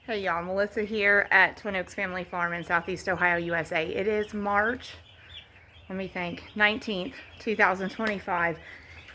Hey y'all, Melissa here at Twin Oaks Family Farm in Southeast Ohio, USA. It is March, 19th, 2025.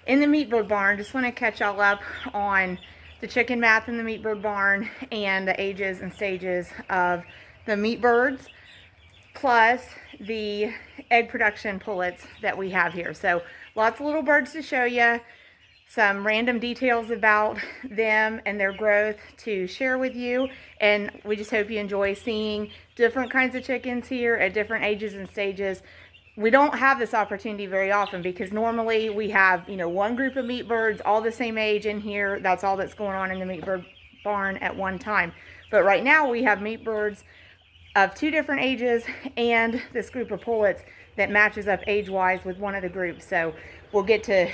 In the meat bird barn, just want to catch y'all up on the chicken math in the meat bird barn and the ages and stages of the meat birds, plus the egg production pullets that we have here. So lots of little birds to show you, some random details about them and their growth to share with you, and we just hope you enjoy seeing different kinds of chickens here at different ages and stages. We don't have this opportunity very often because normally we have, one group of meat birds all the same age in here. That's all that's going on in the meat bird barn at one time. But right now we have meat birds of two different ages and this group of pullets that matches up age-wise with one of the groups. So we'll get to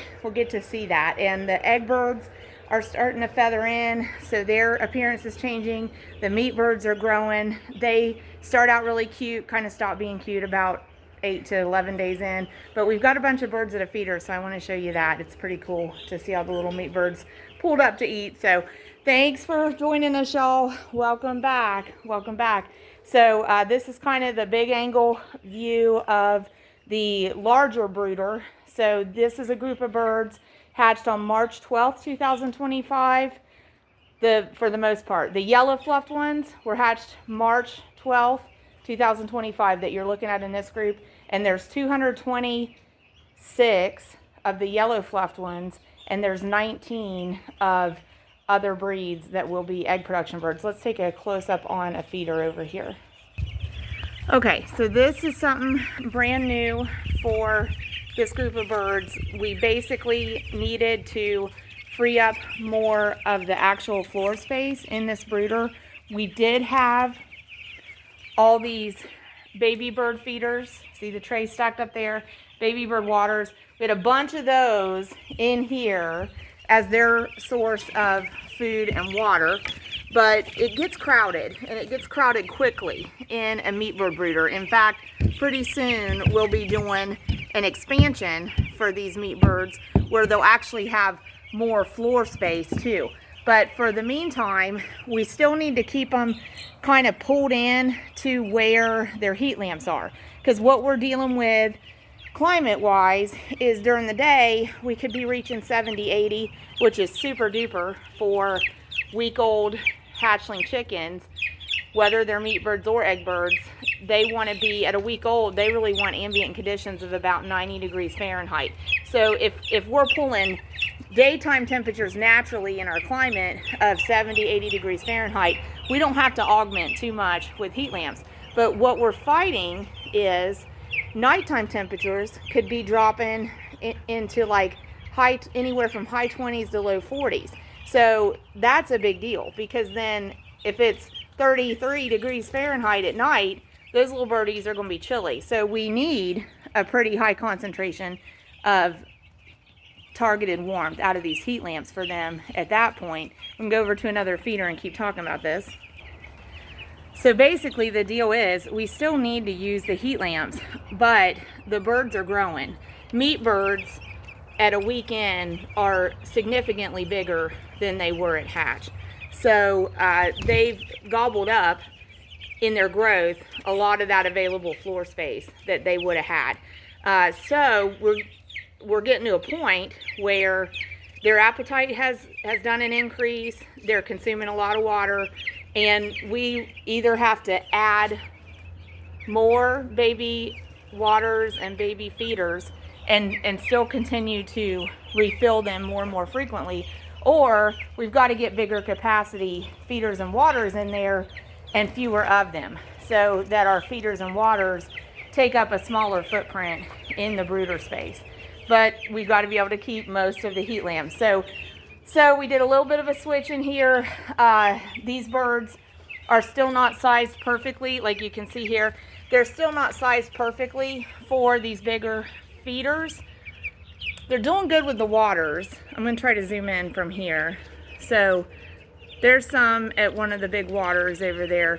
see that. And the egg birds are starting to feather in, so their appearance is changing. The meat birds are growing. They start out really cute, kind of stop being cute about 8 to 11 days in. But we've got a bunch of birds at a feeder, so I want to show you that. It's pretty cool to see all the little meat birds pulled up to eat. So thanks for joining us, y'all. Welcome back. Welcome back. So this is kind of the big angle view of the larger brooder. So this is a group of birds hatched on March 12th, 2025. For the most part, the yellow fluffed ones were hatched March 12th, 2025 that you're looking at in this group. And there's 226 of the yellow fluffed ones, and there's 19 of other breeds that will be egg production birds. Let's take a close-up on a feeder over here. Okay, so this is something brand new for this group of birds. We basically needed to free up more of the actual floor space in this brooder. We did have all these baby bird feeders. See the tray stacked up there? Baby bird waters. We had a bunch of those in here as their source of food and water, but it gets crowded, and it gets crowded quickly in a meat bird brooder. In fact, pretty soon we'll be doing an expansion for these meat birds where they'll actually have more floor space too. But for the meantime, we still need to keep them kind of pulled in to where their heat lamps are, because what we're dealing with climate wise is during the day we could be reaching 70, 80, which is super duper for week old hatchling chickens, whether they're meat birds or egg birds. They want to be at a week old, they really want ambient conditions of about 90 degrees Fahrenheit. So if we're pulling daytime temperatures naturally in our climate of 70, 80 degrees Fahrenheit, we don't have to augment too much with heat lamps. But what we're fighting is nighttime temperatures could be dropping into like anywhere from high 20s to low 40s. So that's a big deal, because then if it's 33 degrees Fahrenheit at night, those little birdies are going to be chilly. So we need a pretty high concentration of targeted warmth out of these heat lamps for them at that point. We can go over to another feeder and keep talking about this. So basically the deal is we still need to use the heat lamps, but the birds are growing. Meat birds at a weekend are significantly bigger than they were at hatch. So they've gobbled up in their growth a lot of that available floor space that they would have had. So we're getting to a point where their appetite has done an increase. They're consuming a lot of water, and we either have to add more baby waters and baby feeders and still continue to refill them more and more frequently, or we've got to get bigger capacity feeders and waters in there and fewer of them, so that our feeders and waters take up a smaller footprint in the brooder space. But we've got to be able to keep most of the heat lamps. So we did a little bit of a switch in here. These birds are still not sized perfectly, like you can see here. They're still not sized perfectly for these bigger feeders. They're doing good with the waters. I'm going to try to zoom in from here. So there's some at one of the big waters over there.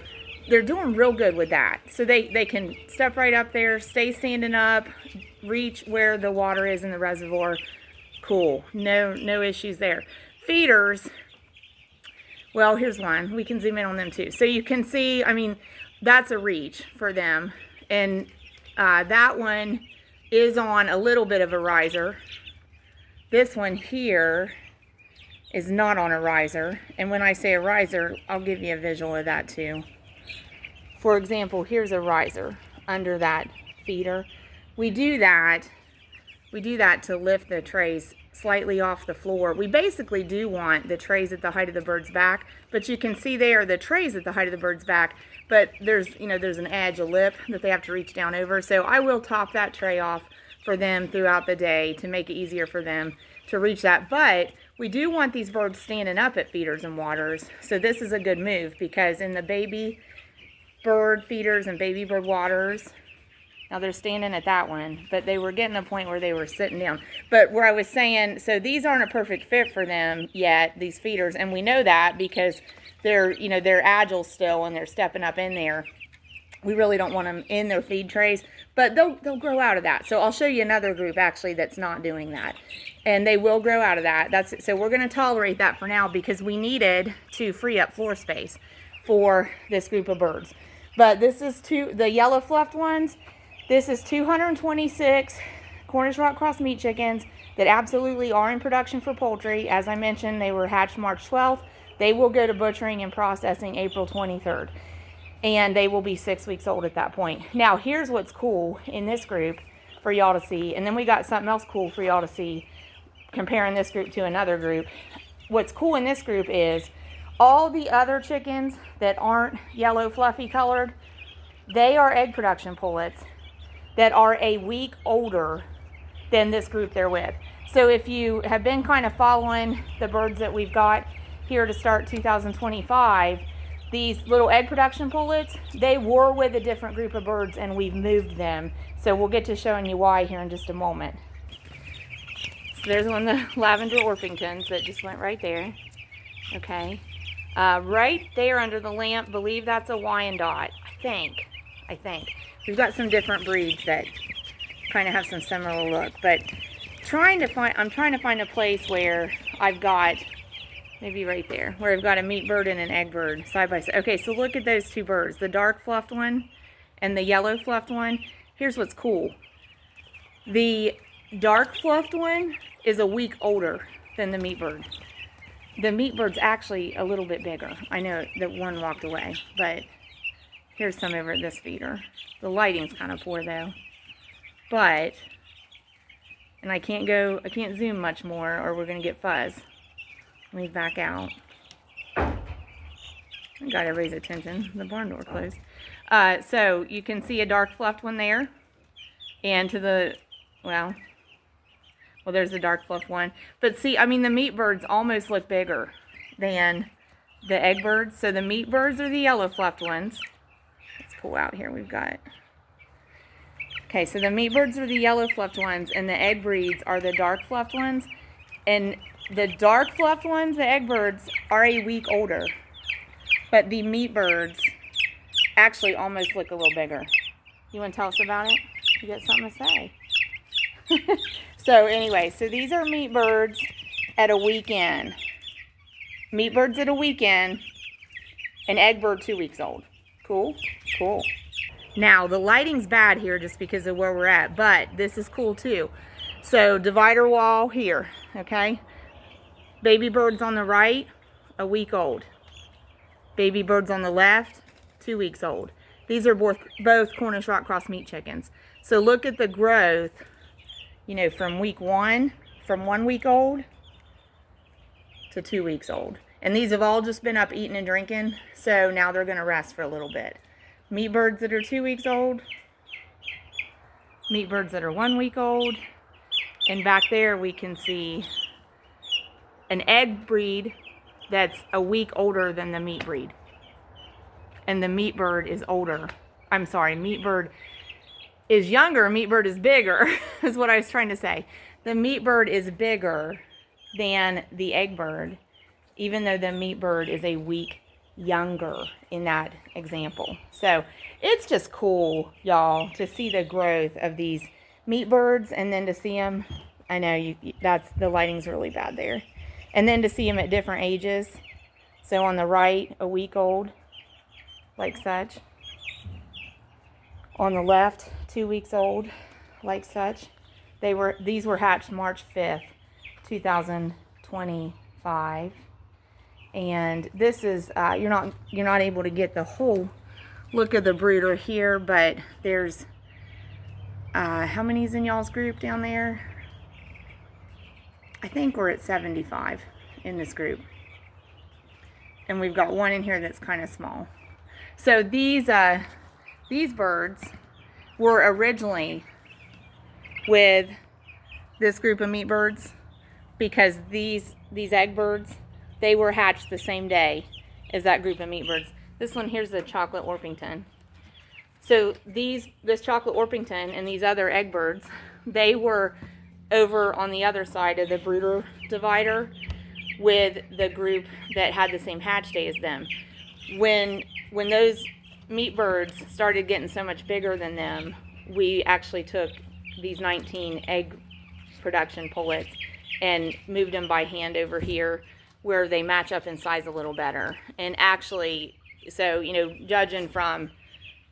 They're doing real good with that. So they can step right up there, stay standing up, reach where the water is in the reservoir. Cool. No issues there. Feeders, well, here's one. We can zoom in on them too. So you can see, I mean, that's a reach for them. And that one is on a little bit of a riser. This one here is not on a riser. And when I say a riser, I'll give you a visual of that too. For example, here's a riser under that feeder. We do that to lift the trays slightly off the floor. We basically do want the trays at the height of the bird's back, but you can see there the trays at the height of the bird's back, but there's an edge, a lip that they have to reach down over. So I will top that tray off for them throughout the day to make it easier for them to reach that. But we do want these birds standing up at feeders and waters. So this is a good move, because in the baby bird feeders and baby bird waters, now they're standing at that one, but they were getting to a point where they were sitting down. But where I was saying, so these aren't a perfect fit for them yet, these feeders, and we know that because they're agile still and they're stepping up in there. We really don't want them in their feed trays, but they'll grow out of that. So I'll show you another group actually that's not doing that, and they will grow out of that. So we're going to tolerate that for now because we needed to free up floor space for this group of birds. But this is the yellow fluffed ones. This is 226 Cornish rock cross meat chickens that absolutely are in production for poultry. As I mentioned, they were hatched March 12th. They will go to butchering and processing April 23rd. And they will be 6 weeks old at that point. Now, here's what's cool in this group for y'all to see. And then we got something else cool for y'all to see comparing this group to another group. What's cool in this group is all the other chickens that aren't yellow fluffy colored, they are egg production pullets that are a week older than this group they're with. So if you have been kind of following the birds that we've got here to start 2025, these little egg production pullets, they were with a different group of birds and we've moved them. So we'll get to showing you why here in just a moment. So there's one of the lavender Orpingtons that just went right there. Okay. Right there under the lamp, believe that's a Wyandotte, I think. We've got some different breeds that kind of have some similar look, but I'm trying to find a place where I've got, maybe right there, where I've got a meat bird and an egg bird side by side. Okay, so look at those two birds, the dark fluffed one and the yellow fluffed one. Here's what's cool. The dark fluffed one is a week older than the meat bird. The meat bird's actually a little bit bigger. I know that one walked away, but here's some over at this feeder. The lighting's kind of poor though. But, and I can't zoom much more or we're going to get fuzz. Let me back out. I got everybody's attention. The barn door closed. So you can see a dark fluffed one there. And to the, well, there's the dark fluffed one. But see, I mean, the meat birds almost look bigger than the egg birds. So the meat birds are the yellow fluffed ones. Let's pull out here. We've got, okay, so the meat birds are the yellow fluffed ones and the egg breeds are the dark fluffed ones. And the dark fluffed ones, the egg birds, are a week older. But the meat birds actually almost look a little bigger. You want to tell us about it? You got something to say? So anyway, so these are meat birds at a weekend. Meat birds at a weekend. An egg bird 2 weeks old. Cool? Cool. Now, the lighting's bad here just because of where we're at, but this is cool too. So, divider wall here, okay? Baby birds on the right, a week old. Baby birds on the left, 2 weeks old. These are both Cornish rock cross meat chickens. So, look at the growth, from week one, from 1 week old to 2 weeks old. And these have all just been up eating and drinking, so now they're going to rest for a little bit. Meat birds that are 2 weeks old, meat birds that are 1 week old, and back there we can see an egg breed that's a week older than the meat breed. And the meat bird is older. I'm sorry, meat bird is younger, meat bird is bigger, is what I was trying to say. The meat bird is bigger than the egg bird, even though the meat bird is a week younger in that example. So it's just cool, y'all, to see the growth of these meat birds and then to see them, I know the lighting's really bad there, and then to see them at different ages. So on the right, a week old, like such. On the left, 2 weeks old, like such. These were hatched March 5th, 2025. And this is, you're not able to get the whole look of the brooder here, but there's, how many's in y'all's group down there? I think we're at 75 in this group. And we've got one in here that's kind of small. So these birds were originally with this group of meat birds because these egg birds, they were hatched the same day as that group of meat birds. This one here's the chocolate Orpington. So this chocolate Orpington and these other egg birds, they were over on the other side of the brooder divider with the group that had the same hatch day as them. When those meat birds started getting so much bigger than them, we actually took these 19 egg production pullets and moved them by hand over here where they match up in size a little better. And actually, so, you know, judging from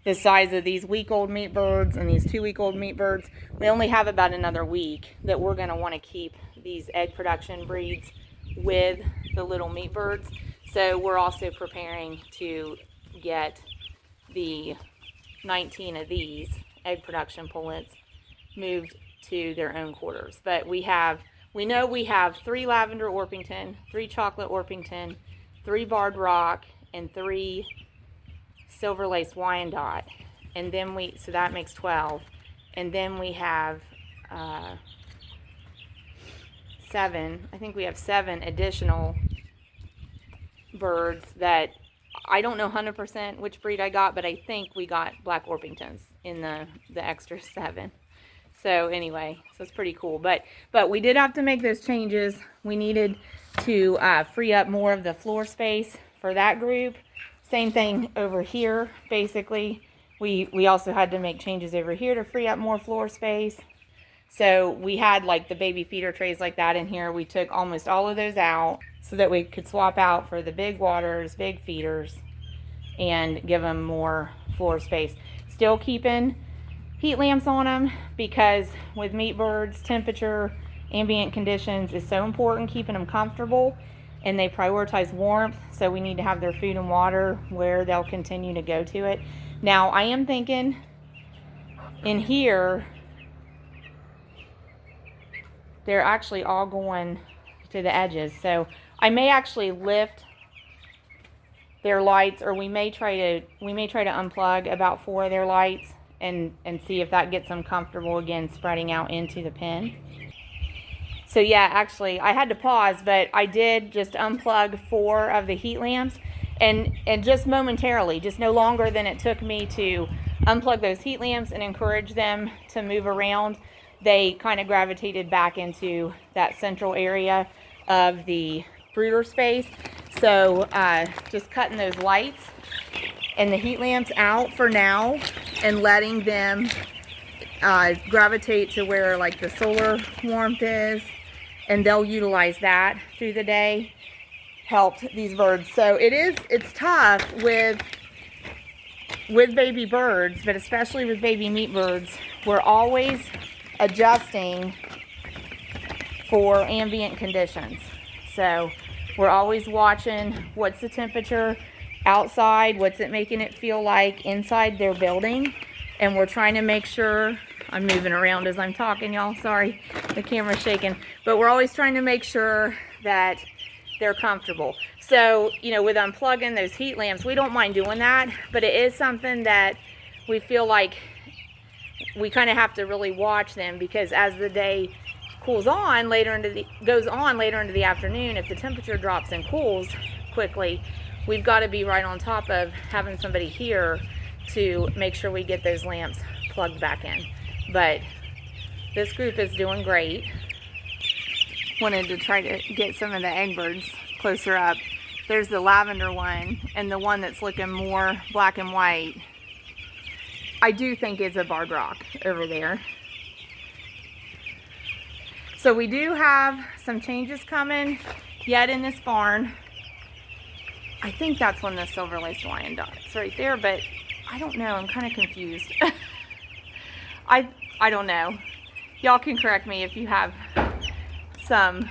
the size of these week-old meat birds and these 2-week-old meat birds, we only have about another week that we're going to want to keep these egg production breeds with the little meat birds. So we're also preparing to get the 19 of these egg production pullets moved to their own quarters. But we know we have 3 lavender Orpington, 3 chocolate Orpington, 3 barred rock, and 3 silver lace Wyandotte. And then so that makes 12. And then we have 7, I think we have 7 additional birds that I don't know 100% which breed I got, but I think we got black Orpingtons in the extra 7. So anyway, so it's pretty cool. But we did have to make those changes. We needed to free up more of the floor space for that group. Same thing over here, basically. We also had to make changes over here to free up more floor space. So we had like the baby feeder trays like that in here. We took almost all of those out so that we could swap out for the big waters, big feeders, and give them more floor space. Still keeping heat lamps on them because with meat birds, temperature, ambient conditions is so important, keeping them comfortable, and they prioritize warmth, so we need to have their food and water where they'll continue to go to it. Now, I am thinking in here, they're actually all going to the edges, so I may actually lift their lights, or we may try to unplug about 4 of their lights and see if that gets them comfortable again spreading out into the pen. So yeah, actually I had to pause, but I did just unplug 4 of the heat lamps, and just momentarily, just no longer than it took me to unplug those heat lamps and encourage them to move around, they kind of gravitated back into that central area of the brooder space. So just cutting those lights and the heat lamps out for now and letting them gravitate to where like the solar warmth is, and they'll utilize that through the day, helped these birds. So it's tough with baby birds, but especially with baby meat birds. We're always adjusting for ambient conditions. So we're always watching what's the temperature outside, what's it making it feel like inside their building, and we're trying to make sure, I'm moving around as I'm talking, y'all, sorry, the camera's shaking, but we're always trying to make sure that they're comfortable. So, you know, with unplugging those heat lamps, we don't mind doing that, but it is something that we feel like we kind of have to really watch them, because as the day goes on later into the afternoon, if the temperature drops and cools quickly, we've got to be right on top of having somebody here to make sure we get those lamps plugged back in. But this group is doing great. Wanted to try to get some of the egg birds closer up. There's the lavender one, and the one that's looking more black and white, I do think it's a barred rock over there. So we do have some changes coming yet in this barn. I think that's one of the silver-laced Wyandottes right there, but I don't know. I'm kind of confused. I don't know. Y'all can correct me if you have some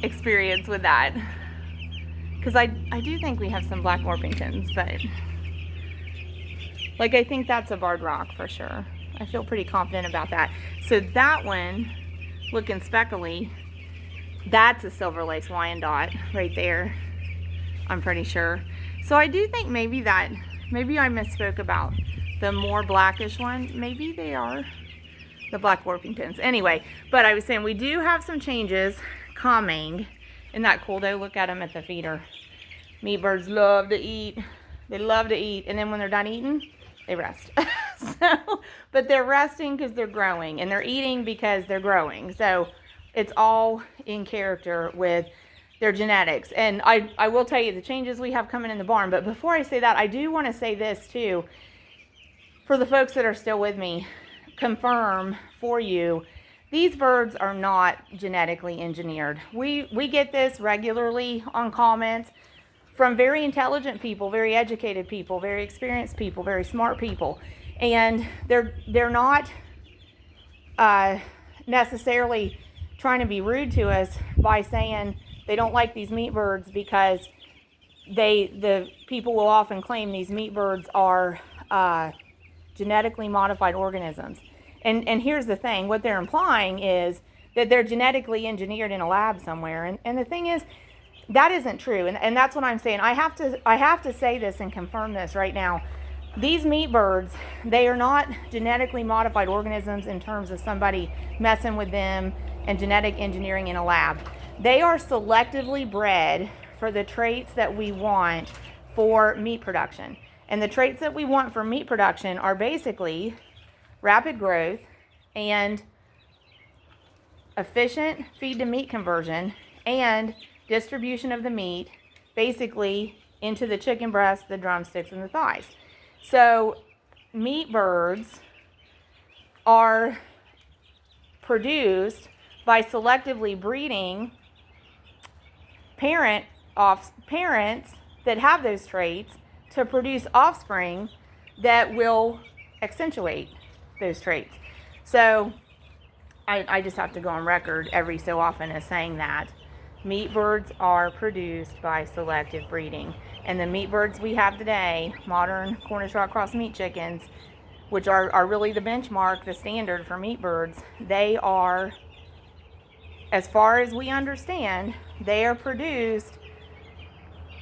experience with that. Because I do think we have some black Orpingtons, but like I think that's a barred rock for sure. I feel pretty confident about that. So that one, looking speckly, that's a silver-laced Wyandotte right there, I'm pretty sure. So I do think maybe I misspoke about the more blackish one. Maybe they are the black Orpingtons. Anyway, but I was saying we do have some changes coming. Isn't that cool though? Look at them at the feeder. Meat birds love to eat. They love to eat. And then when they're done eating, they rest. But they're resting because they're growing, and they're eating because they're growing. So it's all in character with their genetics. And I will tell you the changes we have coming in the barn. But before I say that, I do want to say this too. For the folks that are still with me, confirm for you, these birds are not genetically engineered. We get this regularly on comments from very intelligent people, very educated people, very experienced people, very smart people. And they're not necessarily trying to be rude to us by saying they don't like these meat birds because the people will often claim these meat birds are genetically modified organisms. And here's the thing, what they're implying is that they're genetically engineered in a lab somewhere. And the thing is, that isn't true. And that's what I'm saying. I have to say this and confirm this right now. These meat birds, they are not genetically modified organisms in terms of somebody messing with them and genetic engineering in a lab. They are selectively bred for the traits that we want for meat production. And the traits that we want for meat production are basically rapid growth and efficient feed to meat conversion and distribution of the meat basically into the chicken breast, the drumsticks, and the thighs. So meat birds are produced by selectively breeding parents that have those traits to produce offspring that will accentuate those traits. So I just have to go on record every so often as saying that meat birds are produced by selective breeding. And the meat birds we have today, modern Cornish rock cross meat chickens, which are really the benchmark, the standard for meat birds, they are, as far as we understand, they are produced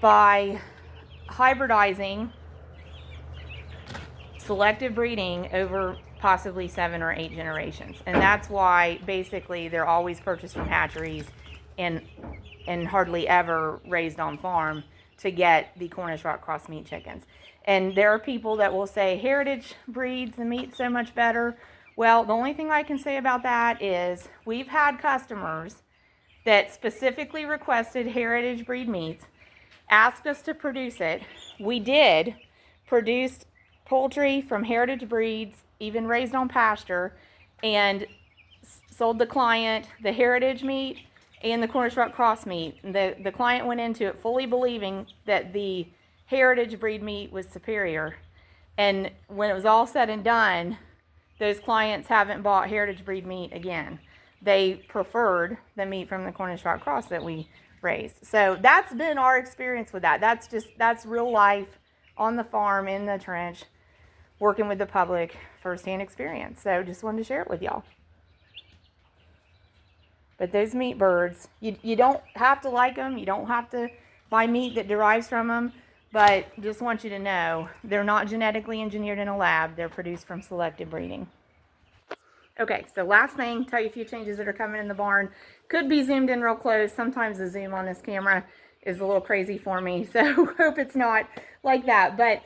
by hybridizing, selective breeding over possibly 7 or 8 generations. And that's why basically they're always purchased from hatcheries and hardly ever raised on farm to get the Cornish rock cross meat chickens. And there are people that will say heritage breeds the meat so much better. Well, the only thing I can say about that is we've had customers that specifically requested heritage breed meats, asked us to produce it. We did produce poultry from heritage breeds, even raised on pasture, and sold the client the heritage meat and the Cornish rock cross meat. The client went into it fully believing that the heritage breed meat was superior. And when it was all said and done, those clients haven't bought heritage breed meat again. They preferred the meat from the Cornish rock cross that we raised. So that's been our experience with that. That's real life on the farm, in the trench, working with the public, firsthand experience. So just wanted to share it with y'all. But those meat birds, you don't have to like them. You don't have to buy meat that derives from them. But just want you to know, they're not genetically engineered in a lab. They're produced from selective breeding. Okay, so last thing, tell you a few changes that are coming in the barn. Could be zoomed in real close. Sometimes the zoom on this camera is a little crazy for me. So hope it's not like that. But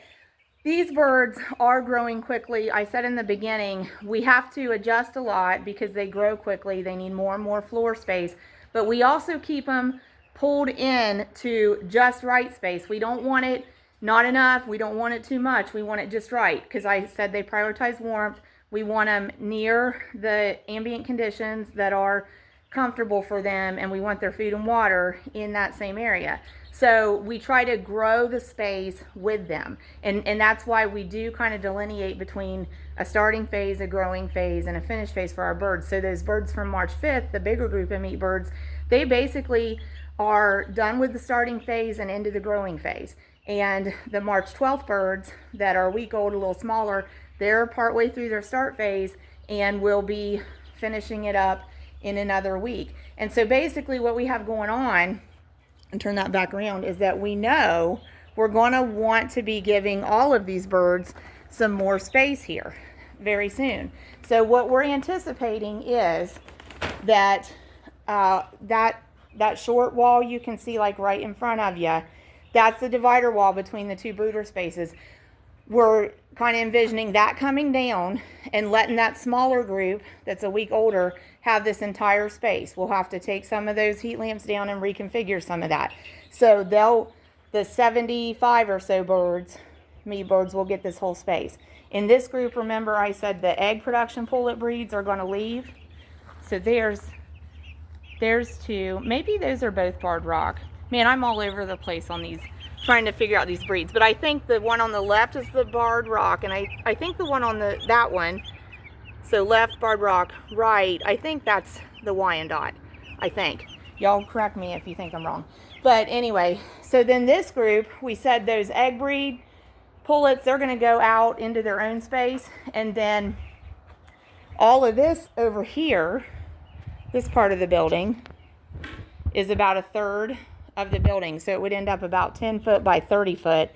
these birds are growing quickly. I said in the beginning, we have to adjust a lot because they grow quickly. They need more and more floor space, but we also keep them pulled in to just right space. We don't want it not enough. We don't want it too much. We want it just right because I said they prioritize warmth. We want them near the ambient conditions that are comfortable for them, and we want their food and water in that same area. So we try to grow the space with them. And that's why we do kind of delineate between a starting phase, a growing phase, and a finish phase for our birds. So those birds from March 5th, the bigger group of meat birds, they basically are done with the starting phase and into the growing phase. And the March 12th birds that are a week old, a little smaller, they're partway through their start phase and will be finishing it up in another week. And so basically what we have going on, and turn that back around, is that we know we're going to want to be giving all of these birds some more space here very soon. So what we're anticipating is that that short wall you can see like right in front of you, that's the divider wall between the two brooder spaces. We're kind of envisioning that coming down and letting that smaller group that's a week older have this entire space. We'll have to take some of those heat lamps down and reconfigure some of that. So the 75 or so birds, meat birds, will get this whole space. In this group, remember I said the egg production pullet breeds are going to leave. So there's two. Maybe those are both barred rock. Man, I'm all over the place on these, trying to figure out these breeds. But I think the one on the left is the barred rock, and I think the one on that one, so left barred rock, right, I think that's the Wyandotte, I think. Y'all correct me if you think I'm wrong. But anyway, so then this group, we said those egg breed pullets, they're going to go out into their own space. And then all of this over here, this part of the building, is about a third of the building. So it would end up about 10 foot by 30 foot.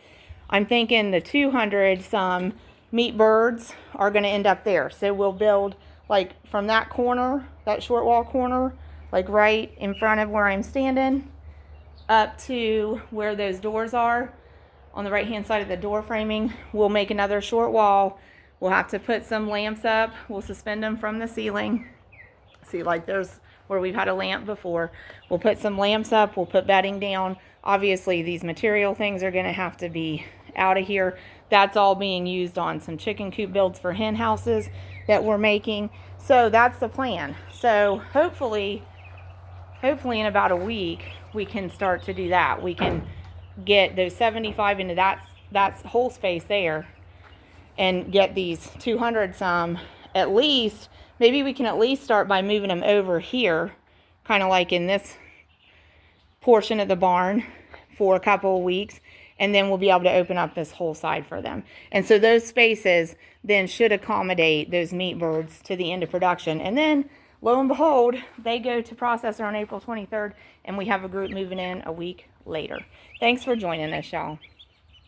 I'm thinking the 200 some meat birds are going to end up there. So we'll build like from that corner, that short wall corner, like right in front of where I'm standing, up to where those doors are on the right hand side of the door framing. We'll make another short wall. We'll have to put some lamps up. We'll suspend them from the ceiling. See, like there's where we've had a lamp before. We'll put some lamps up. We'll put bedding down. Obviously, these material things are going to have to be out of here. That's all being used on some chicken coop builds for hen houses that we're making. So that's the plan. So hopefully in about a week, we can start to do that. We can get those 75 into that whole space there and get these 200 some at least. Maybe we can at least start by moving them over here, kind of like in this portion of the barn for a couple of weeks, and then we'll be able to open up this whole side for them. And so those spaces then should accommodate those meat birds to the end of production. And then, lo and behold, they go to processor on April 23rd, and we have a group moving in a week later. Thanks for joining us, y'all.